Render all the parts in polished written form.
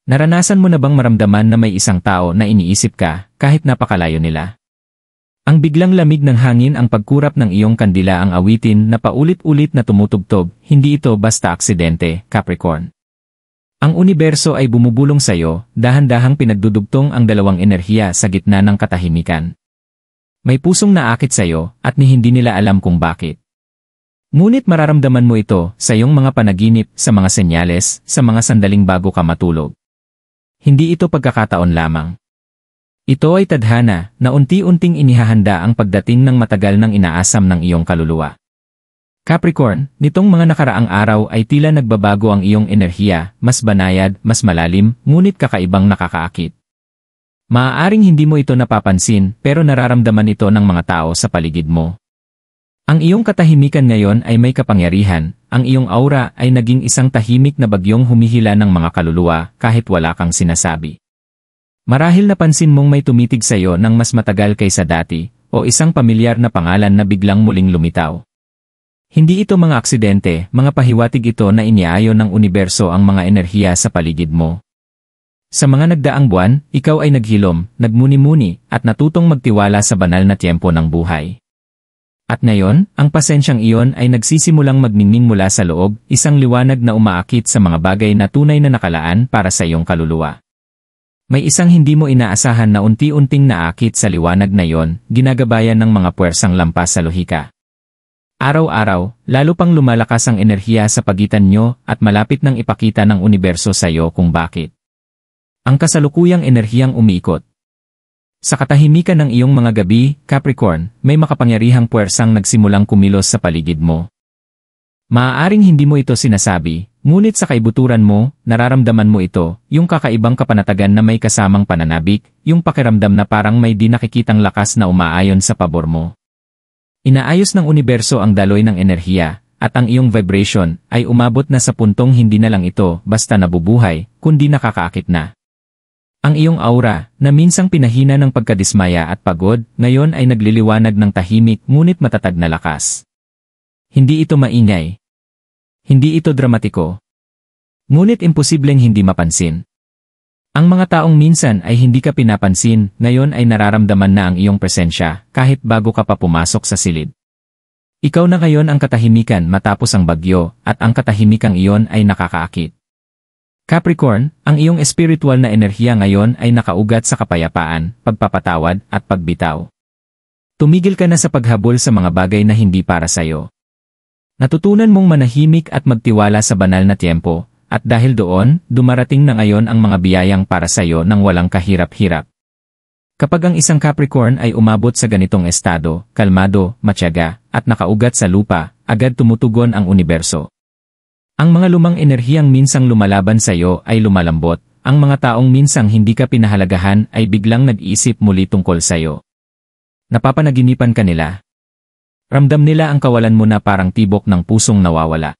Naranasan mo na bang maramdaman na may isang tao na iniisip ka, kahit napakalayo nila? Ang biglang lamig ng hangin ang pagkurap ng iyong kandila ang awitin na paulit-ulit na tumutugtog, hindi ito basta aksidente, Capricorn. Ang universo ay bumubulong sa iyo, dahan-dahang pinagdudugtong ang dalawang enerhiya sa gitna ng katahimikan. May pusong naakit sa iyo, at ni hindi nila alam kung bakit. Ngunit mararamdaman mo ito sa iyong mga panaginip, sa mga senyales, sa mga sandaling bago ka matulog. Hindi ito pagkakataon lamang. Ito ay tadhana na unti-unting inihahanda ang pagdating ng matagal nang inaasam ng iyong kaluluwa. Capricorn, nitong mga nakaraang araw ay tila nagbabago ang iyong enerhiya, mas banayad, mas malalim, ngunit kakaibang nakakaakit. Maaaring hindi mo ito napapansin pero nararamdaman ito ng mga tao sa paligid mo. Ang iyong katahimikan ngayon ay may kapangyarihan, ang iyong aura ay naging isang tahimik na bagyong humihila ng mga kaluluwa kahit wala kang sinasabi. Marahil napansin mong may tumitig sa iyo ng mas matagal kaysa dati, o isang pamilyar na pangalan na biglang muling lumitaw. Hindi ito mga aksidente, mga pahiwatig ito na iniaayon ng universo ang mga enerhiya sa paligid mo. Sa mga nagdaang buwan, ikaw ay naghilom, nagmuni-muni, at natutong magtiwala sa banal na tiyempo ng buhay. At ngayon, ang pasensyang iyon ay nagsisimulang magningning mula sa loob, isang liwanag na umaakit sa mga bagay na tunay na nakalaan para sa iyong kaluluwa. May isang hindi mo inaasahan na unti-unting naakit sa liwanag na iyon, ginagabayan ng mga puwersang lampas sa lohika. Araw-araw, lalo pang lumalakas ang enerhiya sa pagitan nyo at malapit nang ipakita ng universo sa iyo kung bakit. Ang kasalukuyang enerhiyang umiikot. Sa katahimikan ng iyong mga gabi, Capricorn, may makapangyarihang puwersang nagsimulang kumilos sa paligid mo. Maaaring hindi mo ito sinasabi, ngunit sa kaibuturan mo, nararamdaman mo ito, yung kakaibang kapanatagan na may kasamang pananabik, yung pakiramdam na parang may di nakikitang lakas na umaayon sa pabor mo. Inaayos ng universo ang daloy ng enerhiya, at ang iyong vibration ay umabot na sa puntong hindi na lang ito basta nabubuhay, kundi nakakaakit na. Ang iyong aura, na minsang pinahina ng pagkadismaya at pagod, ngayon ay nagliliwanag ng tahimik ngunit matatag na lakas. Hindi ito maingay. Hindi ito dramatiko. Ngunit imposibleng hindi mapansin. Ang mga taong minsan ay hindi ka pinapansin, ngayon ay nararamdaman na ang iyong presensya, kahit bago ka pa pumasok sa silid. Ikaw na ngayon ang katahimikan matapos ang bagyo, at ang katahimikang iyon ay nakakaakit. Capricorn, ang iyong espiritual na enerhiya ngayon ay nakaugat sa kapayapaan, pagpapatawad, at pagbitaw. Tumigil ka na sa paghabol sa mga bagay na hindi para sa iyo. Natutunan mong manahimik at magtiwala sa banal na tiyempo, at dahil doon, dumarating na ngayon ang mga biyayang para sa iyo nang walang kahirap-hirap. Kapag ang isang Capricorn ay umabot sa ganitong estado, kalmado, matyaga, at nakaugat sa lupa, agad tumutugon ang universo. Ang mga lumang enerhiyang minsang lumalaban sa iyo ay lumalambot, ang mga taong minsang hindi ka pinahalagahan ay biglang nag-iisip muli tungkol sa iyo. Napapanaginipan ka nila. Ramdam nila ang kawalan mo na parang tibok ng pusong nawawala.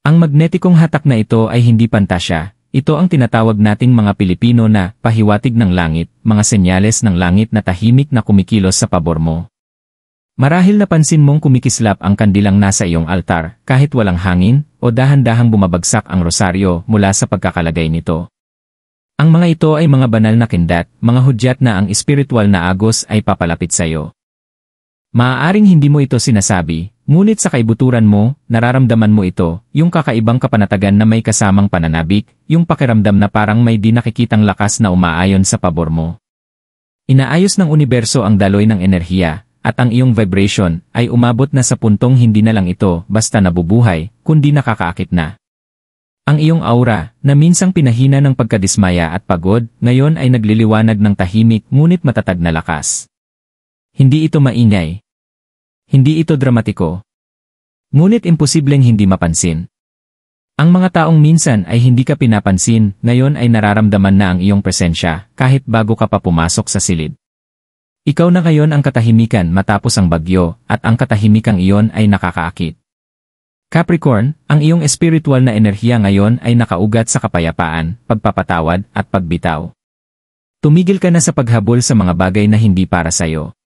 Ang magnetikong hatak na ito ay hindi pantasya, ito ang tinatawag nating mga Pilipino na pahiwatig ng langit, mga senyales ng langit na tahimik na kumikilos sa pabor mo. Marahil napansin mong kumikislap ang kandilang nasa iyong altar, kahit walang hangin, o dahan-dahang bumabagsak ang rosaryo mula sa pagkakalagay nito. Ang mga ito ay mga banal na kindat, mga hudyat na ang espiritual na agos ay papalapit sa iyo. Maaaring hindi mo ito sinasabi, ngunit sa kaibuturan mo, nararamdaman mo ito, yung kakaibang kapanatagan na may kasamang pananabik, yung pakiramdam na parang may di nakikitang lakas na umaayon sa pabor mo. Inaayos ng universo ang daloy ng enerhiya, at ang iyong vibration ay umabot na sa puntong hindi na lang ito basta nabubuhay, kundi nakakaakit na. Ang iyong aura, na minsang pinahina ng pagkadismaya at pagod, ngayon ay nagliliwanag ng tahimik ngunit matatag na lakas. Hindi ito maingay. Hindi ito dramatiko. Ngunit imposibleng hindi mapansin. Ang mga taong minsan ay hindi ka pinapansin, ngayon ay nararamdaman na ang iyong presensya, kahit bago ka pa pumasok sa silid. Ikaw na ngayon ang katahimikan matapos ang bagyo, at ang katahimikang iyon ay nakakaakit. Capricorn, ang iyong espiritual na enerhiya ngayon ay nakaugat sa kapayapaan, pagpapatawad, at pagbitaw. Tumigil ka na sa paghabol sa mga bagay na hindi para sa iyo.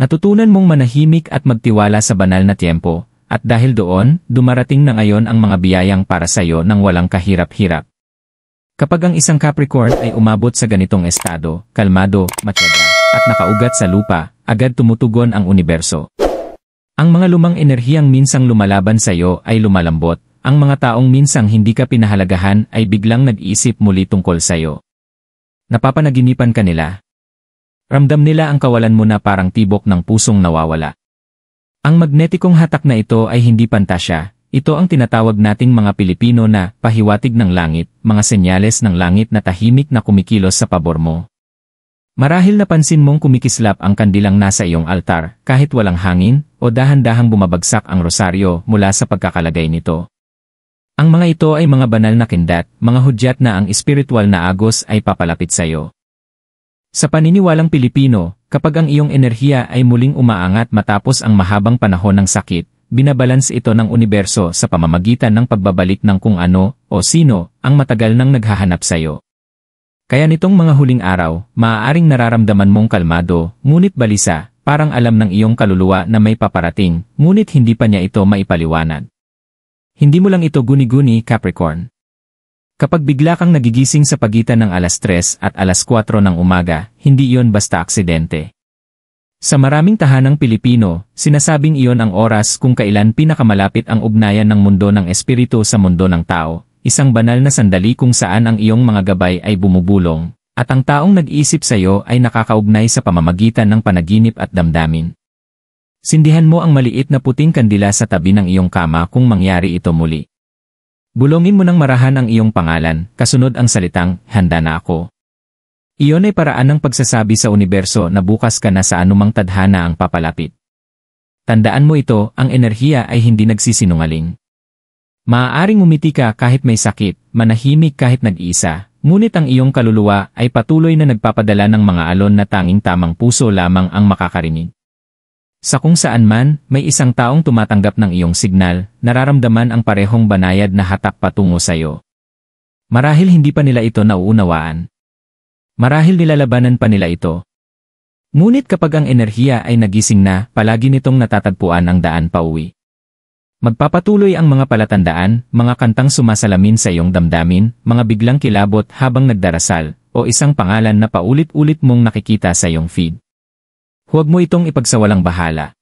Natutunan mong manahimik at magtiwala sa banal na tiyempo, at dahil doon, dumarating na ngayon ang mga biyayang para sa iyo nang walang kahirap-hirap. Kapag ang isang Capricorn ay umabot sa ganitong estado, kalmado, matyaga, at nakaugat sa lupa, agad tumutugon ang universo. Ang mga lumang enerhiyang minsang lumalaban sa iyo ay lumalambot, ang mga taong minsang hindi ka pinahalagahan ay biglang nag-iisip muli tungkol sa iyo. Napapanaginipan ka nila. Ramdam nila ang kawalan mo na parang tibok ng pusong nawawala. Ang magnetikong hatak na ito ay hindi pantasya. Ito ang tinatawag nating mga Pilipino na pahiwatig ng langit, mga senyales ng langit na tahimik na kumikilos sa pabor mo. Marahil napansin mong kumikislap ang kandilang nasa iyong altar kahit walang hangin o dahan-dahang bumabagsak ang rosaryo mula sa pagkakalagay nito. Ang mga ito ay mga banal na kindat, mga hudyat na ang espiritual na agos ay papalapit sa iyo. Sa paniniwalang Pilipino, kapag ang iyong enerhiya ay muling umaangat matapos ang mahabang panahon ng sakit, binabalans ito ng universo sa pamamagitan ng pagbabalik ng kung ano o sino ang matagal nang naghahanap sa iyo. Kaya nitong mga huling araw, maaaring nararamdaman mong kalmado, ngunit balisa, parang alam ng iyong kaluluwa na may paparating, ngunit hindi pa niya ito maipaliwanag. Hindi mo lang ito guni-guni, Capricorn. Kapag bigla kang nagigising sa pagitan ng alas 3 at alas 4 ng umaga, hindi iyon basta aksidente. Sa maraming tahanang Pilipino, sinasabing iyon ang oras kung kailan pinakamalapit ang ugnayan ng mundo ng espiritu sa mundo ng tao, isang banal na sandali kung saan ang iyong mga gabay ay bumubulong, at ang taong nag-iisip sa iyo ay nakakaugnay sa pamamagitan ng panaginip at damdamin. Sindihan mo ang maliit na puting kandila sa tabi ng iyong kama kung mangyari ito muli. Bulongin mo ng marahan ang iyong pangalan, kasunod ang salitang, "Handa na ako." Iyon ay paraan ng pagsasabi sa universo na bukas ka na sa anumang tadhana ang papalapit. Tandaan mo ito, ang enerhiya ay hindi nagsisinungaling. Maaaring umiti ka kahit may sakit, manahimik kahit nag-iisa, ngunit ang iyong kaluluwa ay patuloy na nagpapadala ng mga alon na tanging tamang puso lamang ang makakarinig. Sa kung saan man, may isang taong tumatanggap ng iyong signal, nararamdaman ang parehong banayad na hatak patungo sa iyo. Marahil hindi pa nila ito nauunawaan. Marahil nilalabanan pa nila ito. Ngunit kapag ang enerhiya ay nagising na, palagi nitong natatagpuan ang daan pauwi. Magpapatuloy ang mga palatandaan, mga kantang sumasalamin sa iyong damdamin, mga biglang kilabot habang nagdarasal, o isang pangalan na paulit-ulit mong nakikita sa iyong feed. Huwag mo itong ipagsawalang bahala.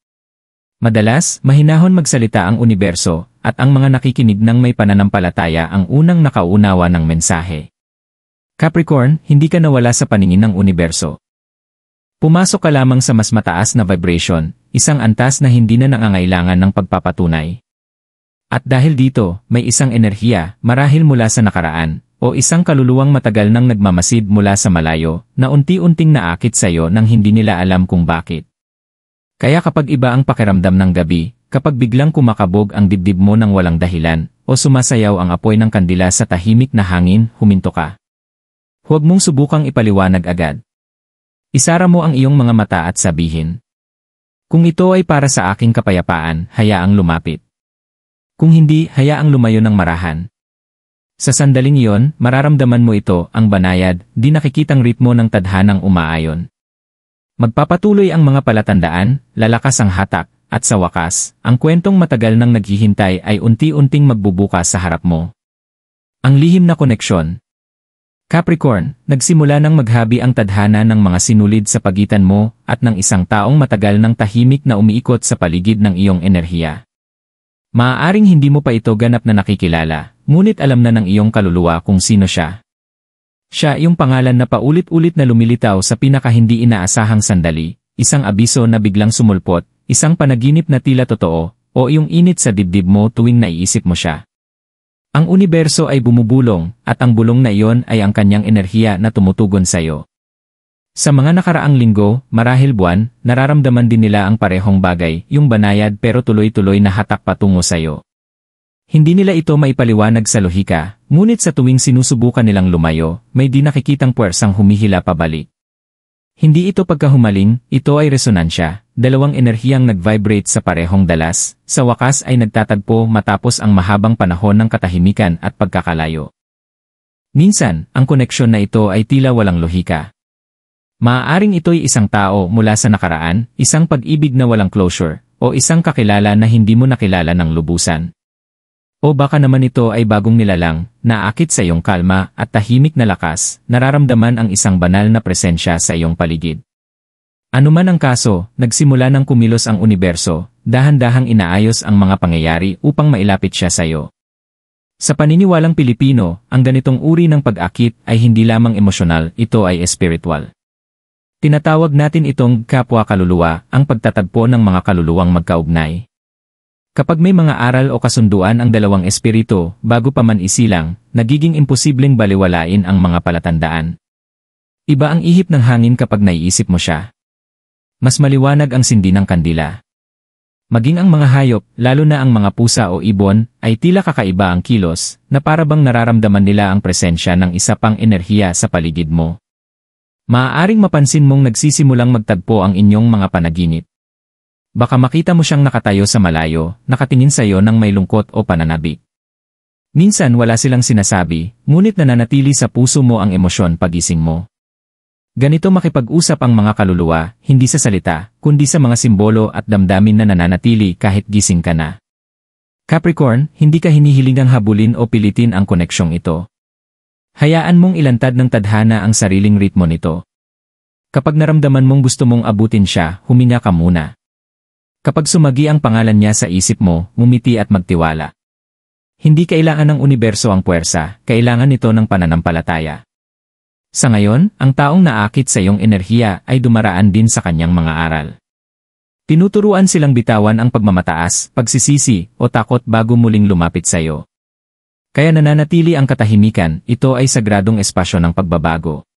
Madalas, mahinahon magsalita ang universo, at ang mga nakikinig ng may pananampalataya ang unang nakaunawa ng mensahe. Capricorn, hindi ka nawala sa paningin ng universo. Pumasok ka lamang sa mas mataas na vibration, isang antas na hindi na nangangailangan ng pagpapatunay. At dahil dito, may isang enerhiya, marahil mula sa nakaraan, o isang kaluluwang matagal nang nagmamasid mula sa malayo, na unti-unting naakit sa iyo nang hindi nila alam kung bakit. Kaya kapag iba ang pakiramdam ng gabi, kapag biglang kumakabog ang dibdib mo ng walang dahilan, o sumasayaw ang apoy ng kandila sa tahimik na hangin, huminto ka. Huwag mong subukang ipaliwanag agad. Isara mo ang iyong mga mata at sabihin, "Kung ito ay para sa aking kapayapaan, hayaang lumapit. Kung hindi, hayaang lumayo ng marahan." Sa sandaling iyon, mararamdaman mo ito, ang banayad, di nakikitang ritmo ng tadhanang umaayon. Magpapatuloy ang mga palatandaan, lalakas ang hatak, at sa wakas, ang kwentong matagal nang naghihintay ay unti-unting magbubukas sa harap mo. Ang lihim na koneksyon. Capricorn, nagsimula nang maghabi ang tadhana ng mga sinulid sa pagitan mo at ng isang taong matagal nang tahimik na umiikot sa paligid ng iyong enerhiya. Maaaring hindi mo pa ito ganap na nakikilala, ngunit alam na ng iyong kaluluwa kung sino siya. Siya yung pangalan na paulit-ulit na lumilitaw sa pinakahindi inaasahang sandali, isang abiso na biglang sumulpot, isang panaginip na tila totoo, o yung init sa dibdib mo tuwing naiisip mo siya. Ang universo ay bumubulong, at ang bulong na iyon ay ang kanyang enerhiya na tumutugon sa iyo. Sa mga nakaraang linggo, marahil buwan, nararamdaman din nila ang parehong bagay, yung banayad pero tuloy-tuloy na hatak patungo sa iyo. Hindi nila ito maipaliwanag sa lohika, ngunit sa tuwing sinusubukan nilang lumayo, may di nakikitang puwersang humihila pabalik. Hindi ito pagkahumaling, ito ay resonansya, dalawang enerhiyang nag-vibrate sa parehong dalas, sa wakas ay nagtatagpo matapos ang mahabang panahon ng katahimikan at pagkakalayo. Minsan, ang koneksyon na ito ay tila walang lohika. Maaaring ito'y isang tao mula sa nakaraan, isang pag-ibig na walang closure, o isang kakilala na hindi mo nakilala ng lubusan. O baka naman ito ay bagong nilalang, naakit sa iyong kalma at tahimik na lakas, nararamdaman ang isang banal na presensya sa iyong paligid. Ano man ang kaso, nagsimula ng kumilos ang universo, dahan-dahang inaayos ang mga pangyayari upang mailapit siya sa iyo. Sa paniniwalang Pilipino, ang ganitong uri ng pag-akit ay hindi lamang emosyonal, ito ay espiritual. Tinatawag natin itong kapwa-kaluluwa, ang pagtatagpo ng mga kaluluwang magkaugnay. Kapag may mga aral o kasunduan ang dalawang espiritu, bago pa man isilang, nagiging imposibleng baliwalain ang mga palatandaan. Iba ang ihip ng hangin kapag naiisip mo siya. Mas maliwanag ang sindi ng kandila. Maging ang mga hayop, lalo na ang mga pusa o ibon, ay tila kakaiba ang kilos, na para bang nararamdaman nila ang presensya ng isa pang enerhiya sa paligid mo. Maaaring mapansin mong nagsisimulang magtagpo ang inyong mga panaginip. Baka makita mo siyang nakatayo sa malayo, nakatingin sa iyo ng may lungkot o pananabik. Minsan wala silang sinasabi, ngunit nananatili sa puso mo ang emosyon pagising mo. Ganito makipag-usap ang mga kaluluwa, hindi sa salita, kundi sa mga simbolo at damdamin na nananatili kahit gising ka na. Capricorn, hindi ka hinihilingang habulin o pilitin ang koneksyong ito. Hayaan mong ilantad ng tadhana ang sariling ritmo nito. Kapag naramdaman mong gusto mong abutin siya, huminga ka muna. Kapag sumagi ang pangalan niya sa isip mo, ngumiti at magtiwala. Hindi kailangan ng universo ang puwersa, kailangan nito ng pananampalataya. Sa ngayon, ang taong naakit sa iyong enerhiya ay dumaraan din sa kanyang mga aral. Tinuturuan silang bitawan ang pagmamataas, pagsisisi, o takot bago muling lumapit sa iyo. Kaya nananatili ang katahimikan, ito ay sagradong espasyo ng pagbabago.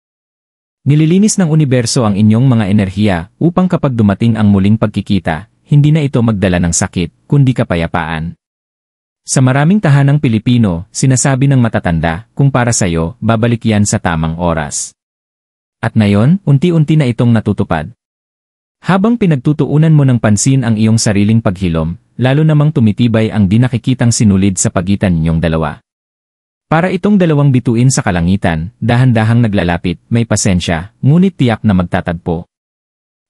Nililinis ng universo ang inyong mga enerhiya upang kapag dumating ang muling pagkikita, hindi na ito magdala ng sakit, kundi kapayapaan. Sa maraming tahanang Pilipino, sinasabi ng matatanda, kung para sa iyo, babalik yan sa tamang oras. At ngayon, unti-unti na itong natutupad. Habang pinagtutuunan mo ng pansin ang iyong sariling paghilom, lalo namang tumitibay ang di nakikitang sinulid sa pagitan ninyong dalawa. Para itong dalawang bituin sa kalangitan, dahan-dahang naglalapit, may pasensya, ngunit tiyak na magtatagpo.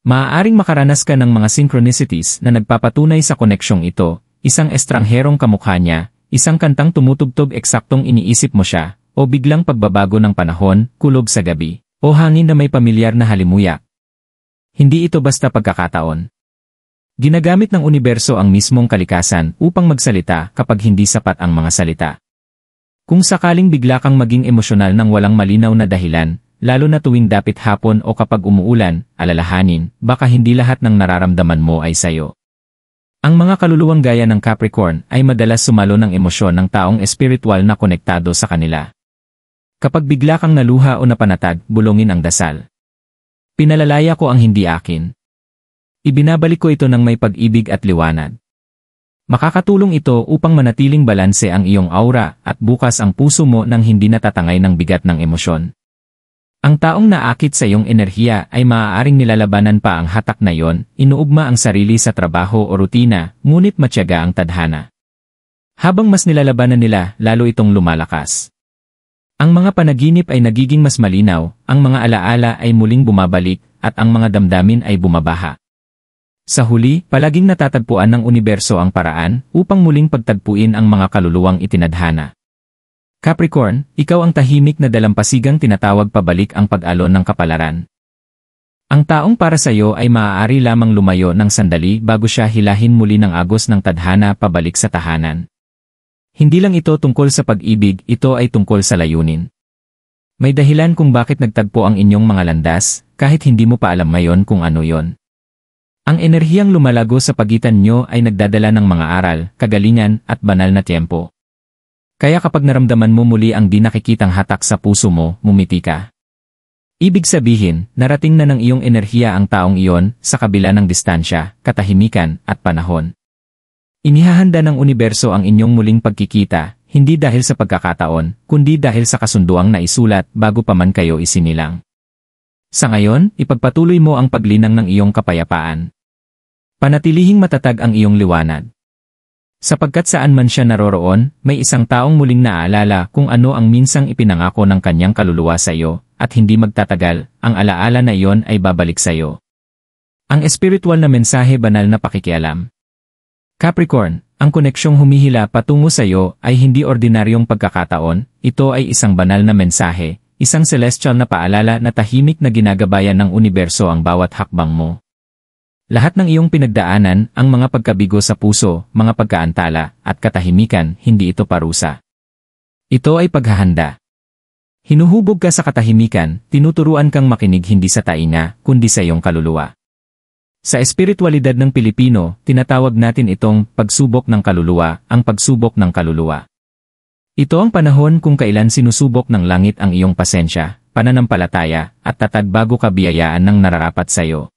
Maaaring makaranas ka ng mga synchronicities na nagpapatunay sa koneksyong ito, isang estrangherong kamukha niya, isang kantang tumutugtog eksaktong iniisip mo siya, o biglang pagbabago ng panahon, kulog sa gabi, o hangin na may pamilyar na halimuyak. Hindi ito basta pagkakataon. Ginagamit ng universo ang mismong kalikasan upang magsalita kapag hindi sapat ang mga salita. Kung sakaling bigla kang maging emosyonal ng walang malinaw na dahilan, lalo na tuwing dapit hapon o kapag umuulan, alalahanin, baka hindi lahat ng nararamdaman mo ay sayo. Ang mga kaluluwang gaya ng Capricorn ay madalas sumalo ng emosyon ng taong espiritual na konektado sa kanila. Kapag bigla kang naluha o napanatag, bulongin ang dasal. Pinalalaya ko ang hindi akin. Ibinabalik ko ito ng may pag-ibig at liwanag. Makakatulong ito upang manatiling balanse ang iyong aura at bukas ang puso mo nang hindi natatangay ng bigat ng emosyon. Ang taong naakit sa iyong enerhiya ay maaaring nilalabanan pa ang hatak na iyon, inuugma ang sarili sa trabaho o rutina, ngunit matyaga ang tadhana. Habang mas nilalabanan nila, lalo itong lumalakas. Ang mga panaginip ay nagiging mas malinaw, ang mga alaala ay muling bumabalik, at ang mga damdamin ay bumabaha. Sa huli, palaging natatagpuan ng universo ang paraan upang muling pagtagpuin ang mga kaluluwang itinadhana. Capricorn, ikaw ang tahimik na dalampasigang tinatawag pabalik ang pag-alon ng kapalaran. Ang taong para sa iyo ay maaari lamang lumayo ng sandali bago siya hilahin muli ng agos ng tadhana pabalik sa tahanan. Hindi lang ito tungkol sa pag-ibig, ito ay tungkol sa layunin. May dahilan kung bakit nagtagpo ang inyong mga landas, kahit hindi mo pa alam ngayon kung ano yon. Ang enerhiyang lumalago sa pagitan nyo ay nagdadala ng mga aral, kagalingan, at banal na tiempo. Kaya kapag naramdaman mo muli ang di nakikitang hatak sa puso mo, ngumiti ka. Ibig sabihin, narating na ng iyong enerhiya ang taong iyon sa kabila ng distansya, katahimikan, at panahon. Inihahanda ng universo ang inyong muling pagkikita, hindi dahil sa pagkakataon, kundi dahil sa kasunduang naisulat bago pa man kayo isinilang. Sa ngayon, ipagpatuloy mo ang paglinang ng iyong kapayapaan. Panatilihing matatag ang iyong liwanag. Sapagkat saan man siya naroroon, may isang taong muling naaalala kung ano ang minsang ipinangako ng kanyang kaluluwa sa iyo, at hindi magtatagal, ang alaala na iyon ay babalik sa iyo. Ang espiritual na mensahe banal na pakikialam. Capricorn, ang koneksyong humihila patungo sa iyo ay hindi ordinaryong pagkakataon, ito ay isang banal na mensahe, isang celestial na paalala na tahimik na ginagabayan ng universo ang bawat hakbang mo. Lahat ng iyong pinagdaanan, ang mga pagkabigo sa puso, mga pagkaantala, at katahimikan, hindi ito parusa. Ito ay paghahanda. Hinuhubog ka sa katahimikan, tinuturuan kang makinig hindi sa tainga, kundi sa iyong kaluluwa. Sa espiritualidad ng Pilipino, tinatawag natin itong pagsubok ng kaluluwa, ang pagsubok ng kaluluwa. Ito ang panahon kung kailan sinusubok ng langit ang iyong pasensya, pananampalataya, at tatag bago ka biyayaan ng nararapat sa iyo.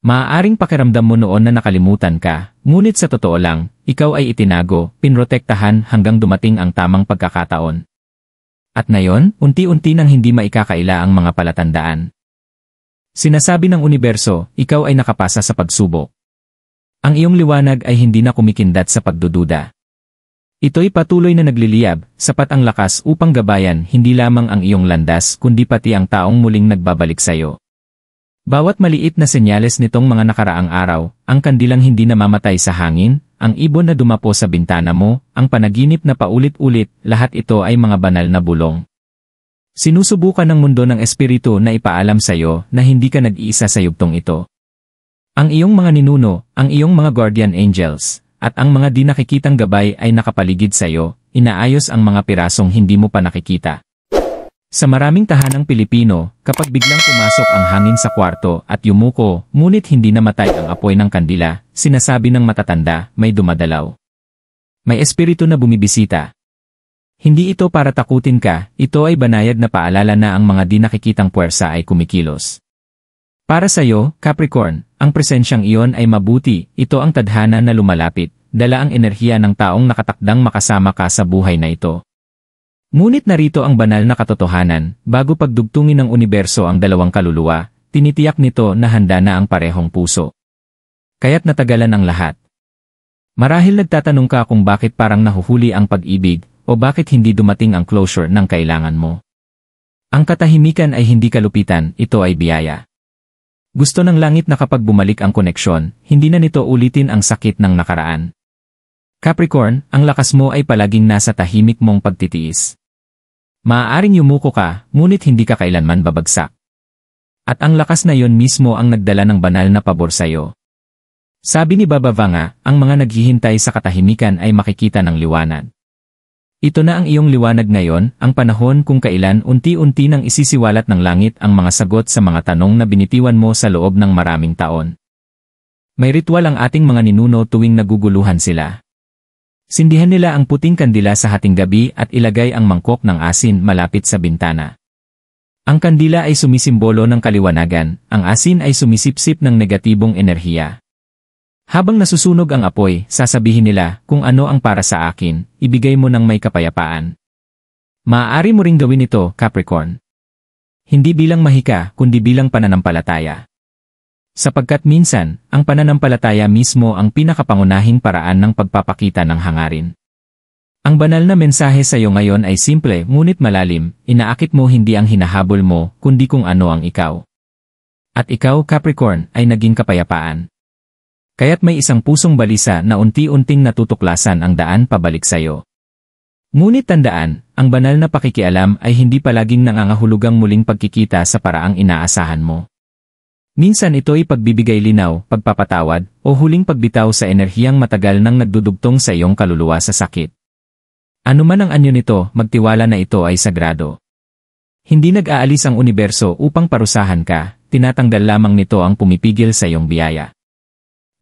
Maaaring pakiramdam mo noon na nakalimutan ka, ngunit sa totoo lang, ikaw ay itinago, pinrotektahan hanggang dumating ang tamang pagkakataon. At ngayon, unti-unti nang hindi maikakaila ang mga palatandaan. Sinasabi ng universo, ikaw ay nakapasa sa pagsubok. Ang iyong liwanag ay hindi na kumikindat sa pagdududa. Ito'y patuloy na nagliliyab, sapat ang lakas upang gabayan hindi lamang ang iyong landas kundi pati ang taong muling nagbabalik sa iyo. Bawat maliit na senyales nitong mga nakaraang araw, ang kandilang hindi namamatay sa hangin, ang ibon na dumapo sa bintana mo, ang panaginip na paulit-ulit, lahat ito ay mga banal na bulong. Sinusubukan ng mundo ng espiritu na ipaalam sa iyo na hindi ka nag-iisa sa yugtong ito. Ang iyong mga ninuno, ang iyong mga guardian angels, at ang mga di nakikitang gabay ay nakapaligid sa iyo, inaayos ang mga pirasong hindi mo pa nakikita. Sa maraming tahanang Pilipino, kapag biglang pumasok ang hangin sa kwarto at yumuko, ngunit hindi namatay ang apoy ng kandila, sinasabi ng matatanda, may dumadalaw. May espiritu na bumibisita. Hindi ito para takutin ka, ito ay banayad na paalala na ang mga di nakikitang puwersa ay kumikilos. Para sa iyo, Capricorn, ang presensyang iyon ay mabuti, ito ang tadhana na lumalapit, dala ang enerhiya ng taong nakatakdang makasama ka sa buhay na ito. Ngunit narito ang banal na katotohanan, bago pagdugtungin ng universo ang dalawang kaluluwa, tinitiyak nito na handa na ang parehong puso. Kaya't natagalan ang lahat. Marahil nagtatanong ka kung bakit parang nahuhuli ang pag-ibig, o bakit hindi dumating ang closure ng kailangan mo. Ang katahimikan ay hindi kalupitan, ito ay biyaya. Gusto ng langit na kapag bumalik ang koneksyon, hindi na nito ulitin ang sakit ng nakaraan. Capricorn, ang lakas mo ay palaging nasa tahimik mong pagtitiis. Maaaring yumuko ka, ngunit hindi ka kailanman babagsak. At ang lakas na yon mismo ang nagdala ng banal na pabor sa iyo. Sabi ni Baba Vanga, ang mga naghihintay sa katahimikan ay makikita ng liwanag. Ito na ang iyong liwanag ngayon, ang panahon kung kailan unti-unti nang isisiwalat ng langit ang mga sagot sa mga tanong na binitiwan mo sa loob ng maraming taon. May ritual ang ating mga ninuno tuwing naguguluhan sila. Sindihan nila ang puting kandila sa hating gabi at ilagay ang mangkok ng asin malapit sa bintana. Ang kandila ay sumisimbolo ng kaliwanagan, ang asin ay sumisipsip ng negatibong enerhiya. Habang nasusunog ang apoy, sasabihin nila, kung ano ang para sa akin, ibigay mo ng may kapayapaan. Maaari mo ring gawin ito, Capricorn. Hindi bilang mahika, kundi bilang pananampalataya. Sapagkat minsan, ang pananampalataya mismo ang pinakapangunahing paraan ng pagpapakita ng hangarin. Ang banal na mensahe sa iyo ngayon ay simple ngunit malalim, inaakit mo hindi ang hinahabol mo, kundi kung ano ang ikaw. At ikaw, Capricorn, ay naging kapayapaan. Kaya't may isang pusong balisa na unti-unting natutuklasan ang daan pabalik sa iyo. Ngunit tandaan, ang banal na pakikialam ay hindi palaging nangangahulugang muling pagkikita sa paraang inaasahan mo. Minsan ito'y pagbibigay linaw, pagpapatawad, o huling pagbitaw sa enerhiyang matagal nang nagdudugtong sa iyong kaluluwa sa sakit. Ano man ang anyo nito, magtiwala na ito ay sagrado. Hindi nag-aalis ang universo upang parusahan ka, tinatanggal lamang nito ang pumipigil sa iyong biyaya.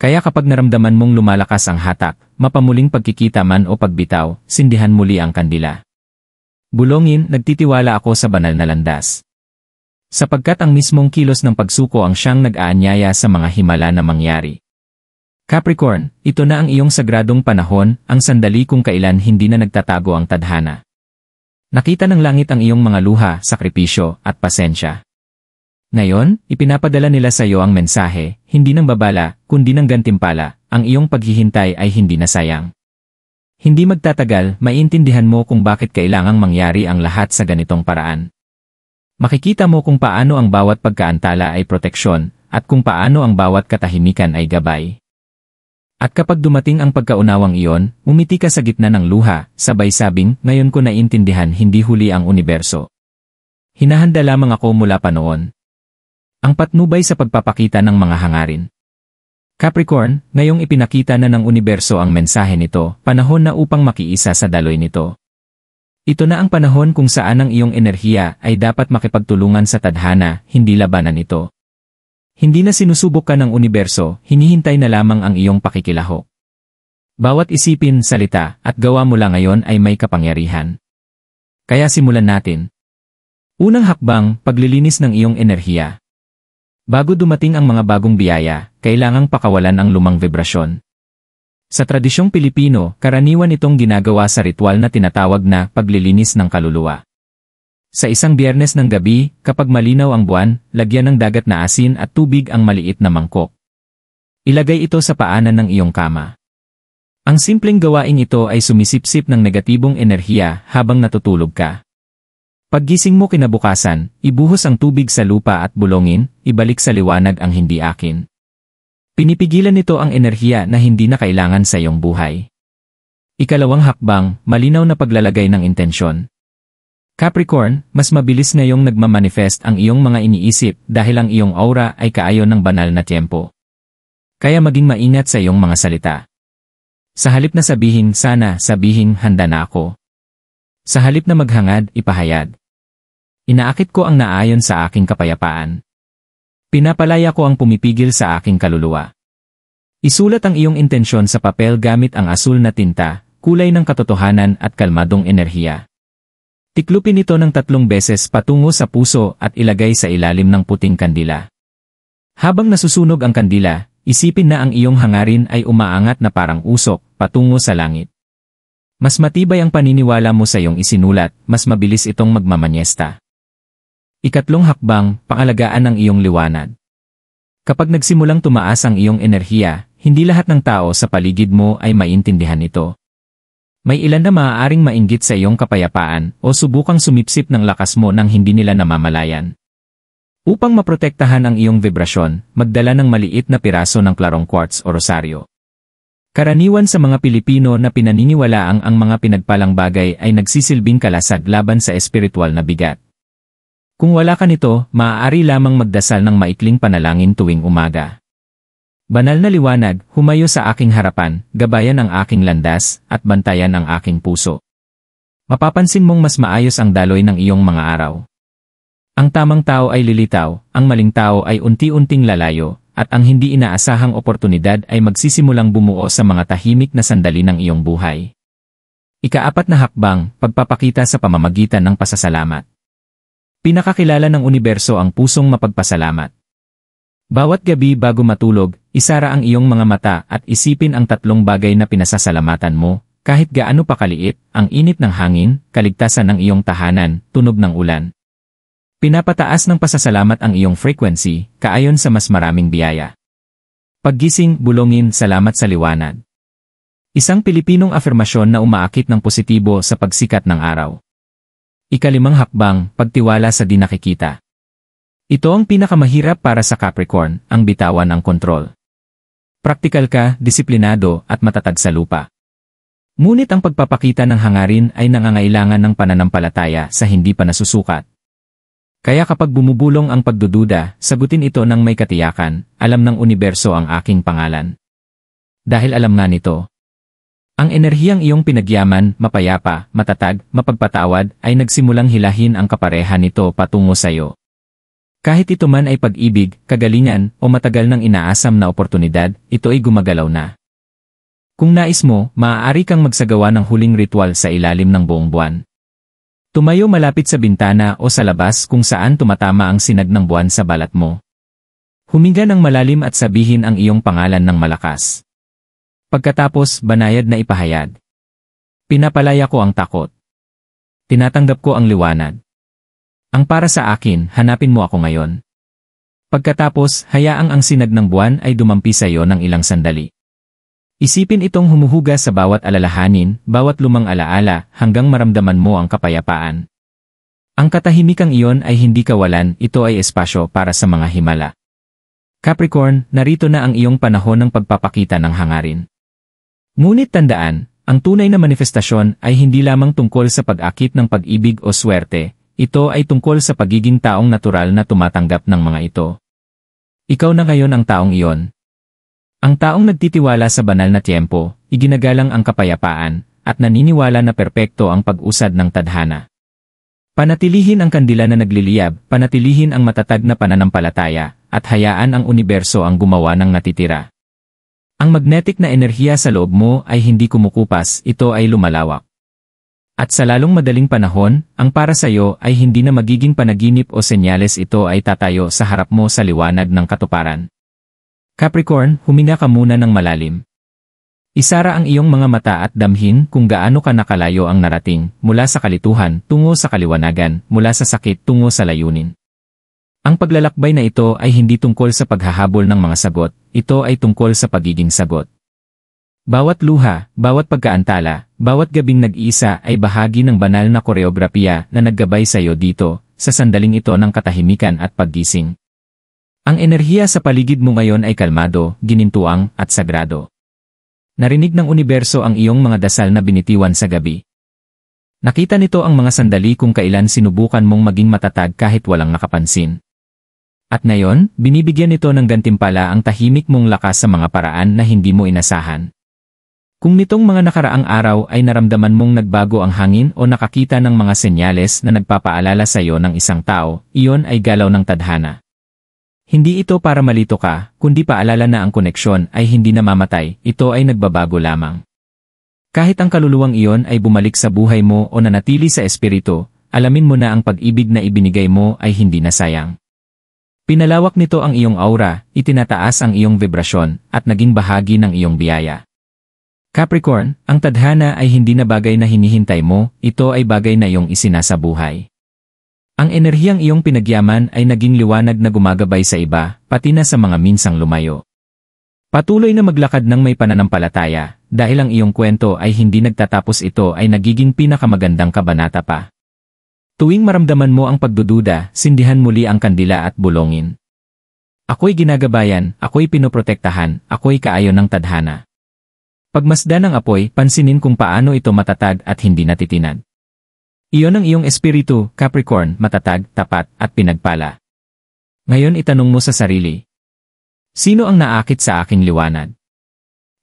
Kaya kapag naramdaman mong lumalakas ang hatak, mapamuling pagkikita man o pagbitaw, sindihan muli ang kandila. Bulongin, nagtitiwala ako sa banal na landas. Sapagkat ang mismong kilos ng pagsuko ang siyang nag-aanyaya sa mga himala na mangyari. Capricorn, ito na ang iyong sagradong panahon, ang sandali kung kailan hindi na nagtatago ang tadhana. Nakita ng langit ang iyong mga luha, sakripisyo, at pasensya. Ngayon, ipinapadala nila sa iyo ang mensahe, hindi ng babala, kundi ng gantimpala, ang iyong paghihintay ay hindi na sayang. Hindi magtatagal, maiintindihan mo kung bakit kailangang mangyari ang lahat sa ganitong paraan. Makikita mo kung paano ang bawat pagkaantala ay proteksyon, at kung paano ang bawat katahimikan ay gabay. At kapag dumating ang pagkaunawang iyon, umiti ka sa gitna ng luha, sabay sabing, ngayon ko naiintindihan hindi huli ang universo. Hinahanda lamang ako mula pa noon. Ang patnubay sa pagpapakita ng mga hangarin. Capricorn, ngayong ipinakita na ng universo ang mensahe nito, panahon na upang makiisa sa daloy nito. Ito na ang panahon kung saan ang iyong enerhiya ay dapat makipagtulungan sa tadhana, hindi labanan ito. Hindi na sinusubok ka ng universo, hinihintay na lamang ang iyong pakikilahok. Bawat isipin, salita, at gawa mula ngayon ay may kapangyarihan. Kaya simulan natin. Unang hakbang, paglilinis ng iyong enerhiya. Bago dumating ang mga bagong biyaya, kailangang pakawalan ang lumang vibrasyon. Sa tradisyong Pilipino, karaniwan itong ginagawa sa ritual na tinatawag na paglilinis ng kaluluwa. Sa isang Biyernes ng gabi, kapag malinaw ang buwan, lagyan ng dagat na asin at tubig ang maliit na mangkok. Ilagay ito sa paanan ng iyong kama. Ang simpleng gawaing ito ay sumisipsip ng negatibong enerhiya habang natutulog ka. Paggising mo kinabukasan, ibuhos ang tubig sa lupa at bulongin, ibalik sa liwanag ang hindi akin. Pinipigilan nito ang enerhiya na hindi na kailangan sa iyong buhay. Ikalawang hakbang, malinaw na paglalagay ng intensyon. Capricorn, mas mabilis ngayong nagmamanifest ang iyong mga iniisip dahil ang iyong aura ay kaayon ng banal na tiyempo. Kaya maging maingat sa iyong mga salita. Sa halip na sabihin sana, sabihin handa na ako. Sa halip na maghangad, ipahayag. Inaakit ko ang naayon sa aking kapayapaan. Pinapalaya ko ang pumipigil sa aking kaluluwa. Isulat ang iyong intensyon sa papel gamit ang asul na tinta, kulay ng katotohanan at kalmadong enerhiya. Tiklupin ito ng 3 beses patungo sa puso at ilagay sa ilalim ng puting kandila. Habang nasusunog ang kandila, isipin na ang iyong hangarin ay umaangat na parang usok patungo sa langit. Mas matibay ang paniniwala mo sa iyong isinulat, mas mabilis itong magmamanyesta. Ikatlong hakbang, pangalagaan ang iyong liwanag. Kapag nagsimulang tumaas ang iyong enerhiya, hindi lahat ng tao sa paligid mo ay maintindihan ito. May ilan na maaaring mainggit sa iyong kapayapaan o subukang sumipsip ng lakas mo nang hindi nila namamalayan. Upang maprotektahan ang iyong vibrasyon, magdala ng maliit na piraso ng klarong quartz o rosaryo. Karaniwan sa mga Pilipino na pinaniniwalaang ang mga pinagpalang bagay ay nagsisilbing kalasag laban sa espiritual na bigat. Kung wala ka nito, maaari lamang magdasal ng maikling panalangin tuwing umaga. Banal na liwanag, humayo sa aking harapan, gabayan ang aking landas, at bantayan ang aking puso. Mapapansin mong mas maayos ang daloy ng iyong mga araw. Ang tamang tao ay lilitaw, ang maling tao ay unti-unting lalayo, at ang hindi inaasahang oportunidad ay magsisimulang bumuo sa mga tahimik na sandali ng iyong buhay. Ika-4 na hakbang, pagpapakita sa pamamagitan ng pasasalamat. Pinakakilala ng universo ang pusong mapagpasalamat. Bawat gabi bago matulog, isara ang iyong mga mata at isipin ang 3 bagay na pinasasalamatan mo, kahit gaano pa kaliit, ang init ng hangin, kaligtasan ng iyong tahanan, tunog ng ulan. Pinapataas ng pasasalamat ang iyong frequency, kaayon sa mas maraming biyaya. Paggising, bulongin, salamat sa liwanag. Isang Pilipinong afirmasyon na umaakit ng positibo sa pagsikat ng araw. Ika-5 hakbang, pagtiwala sa di nakikita. Ito ang pinakamahirap para sa Capricorn, ang bitawan ng kontrol. Praktikal ka, disiplinado, at matatag sa lupa. Ngunit ang pagpapakita ng hangarin ay nangangailangan ng pananampalataya sa hindi pa nasusukat. Kaya kapag bumubulong ang pagdududa, sagutin ito ng may katiyakan, alam ng universo ang aking pangalan. Dahil alam nga nito. Ang enerhiyang iyong pinagyaman, mapayapa, matatag, mapagpatawad, ay nagsimulang hilahin ang kapareha nito patungo sa iyo. Kahit ito man ay pag-ibig, kagalingan, o matagal nang inaasam na oportunidad, ito ay gumagalaw na. Kung nais mo, maaari kang magsagawa ng huling ritual sa ilalim ng buong buwan. Tumayo malapit sa bintana o sa labas kung saan tumatama ang sinag ng buwan sa balat mo. Huminga ng malalim at sabihin ang iyong pangalan ng malakas. Pagkatapos, banayad na ipahayag. Pinapalaya ko ang takot. Tinatanggap ko ang liwanag. Ang para sa akin, hanapin mo ako ngayon. Pagkatapos, hayaang ang sinag ng buwan ay dumampi sa iyo ng ilang sandali. Isipin itong humuhuga sa bawat alalahanin, bawat lumang alaala, hanggang maramdaman mo ang kapayapaan. Ang katahimikang iyon ay hindi kawalan, ito ay espasyo para sa mga himala. Capricorn, narito na ang iyong panahon ng pagpapakita ng hangarin. Ngunit tandaan, ang tunay na manifestasyon ay hindi lamang tungkol sa pag-akit ng pag-ibig o swerte, ito ay tungkol sa pagiging taong natural na tumatanggap ng mga ito. Ikaw na ngayon ang taong iyon. Ang taong nagtitiwala sa banal na tiyempo, iginagalang ang kapayapaan, at naniniwala na perpekto ang pag-usad ng tadhana. Panatilihin ang kandila na nagliliyab, panatilihin ang matatag na pananampalataya, at hayaan ang universo ang gumawa ng natitira. Ang magnetic na enerhiya sa loob mo ay hindi kumukupas, ito ay lumalawak. At sa lalong madaling panahon, ang para sa iyo ay hindi na magiging panaginip o senyales, ito ay tatayo sa harap mo sa liwanag ng katuparan. Capricorn, huminga ka muna ng malalim. Isara ang iyong mga mata at damhin kung gaano ka nakalayo ang narating, mula sa kalituhan tungo sa kaliwanagan, mula sa sakit tungo sa layunin. Ang paglalakbay na ito ay hindi tungkol sa paghahabol ng mga sagot, ito ay tungkol sa pagiging sagot. Bawat luha, bawat pagkaantala, bawat gabing nag-iisa ay bahagi ng banal na koreografiya na naggabay sa iyo dito, sa sandaling ito ng katahimikan at paggising. Ang enerhiya sa paligid mo ngayon ay kalmado, ginintuang, at sagrado. Narinig ng universo ang iyong mga dasal na binitiwan sa gabi. Nakita nito ang mga sandali kung kailan sinubukan mong maging matatag kahit walang nakapansin. At ngayon, binibigyan nito ng gantimpala ang tahimik mong lakas sa mga paraan na hindi mo inasahan. Kung nitong mga nakaraang araw ay naramdaman mong nagbago ang hangin o nakakita ng mga senyales na nagpapaalala sa iyo ng isang tao, iyon ay galaw ng tadhana. Hindi ito para malito ka, kundi paalala na ang koneksyon ay hindi namamatay, ito ay nagbabago lamang. Kahit ang kaluluwang iyon ay bumalik sa buhay mo o nanatili sa espiritu, alamin mo na ang pag-ibig na ibinigay mo ay hindi nasayang. Pinalawak nito ang iyong aura, itinataas ang iyong vibrasyon, at naging bahagi ng iyong biyaya. Capricorn, ang tadhana ay hindi na bagay na hinihintay mo, ito ay bagay na iyong isinasa buhay. Ang enerhiyang iyong pinagyaman ay naging liwanag na gumagabay sa iba, pati na sa mga minsang lumayo. Patuloy na maglakad ng may pananampalataya, dahil ang iyong kwento ay hindi nagtatapos, ito ay nagiging pinakamagandang kabanata pa. Tuwing maramdaman mo ang pagdududa, sindihan muli ang kandila at bulongin. Ako'y ginagabayan, ako'y pinoprotektahan, ako'y kaayon ng tadhana. Pagmasdan ng apoy, pansinin kung paano ito matatag at hindi natitinag. Iyon ang iyong espiritu, Capricorn, matatag, tapat, at pinagpala. Ngayon itanong mo sa sarili. Sino ang naakit sa aking liwanag?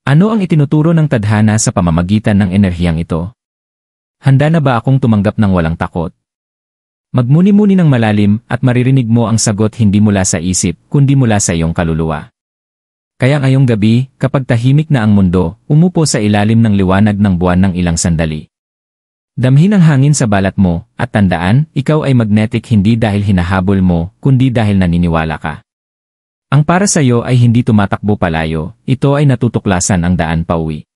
Ano ang itinuturo ng tadhana sa pamamagitan ng enerhiyang ito? Handa na ba akong tumanggap ng walang takot? Magmuni-muni ng malalim at maririnig mo ang sagot hindi mula sa isip, kundi mula sa iyong kaluluwa. Kaya ngayong gabi, kapag tahimik na ang mundo, umupo sa ilalim ng liwanag ng buwan ng ilang sandali. Damhin ang hangin sa balat mo, at tandaan, ikaw ay magnetic hindi dahil hinahabol mo, kundi dahil naniniwala ka. Ang para sa iyo ay hindi tumatakbo palayo, ito ay natutuklasan ang daan pauwi.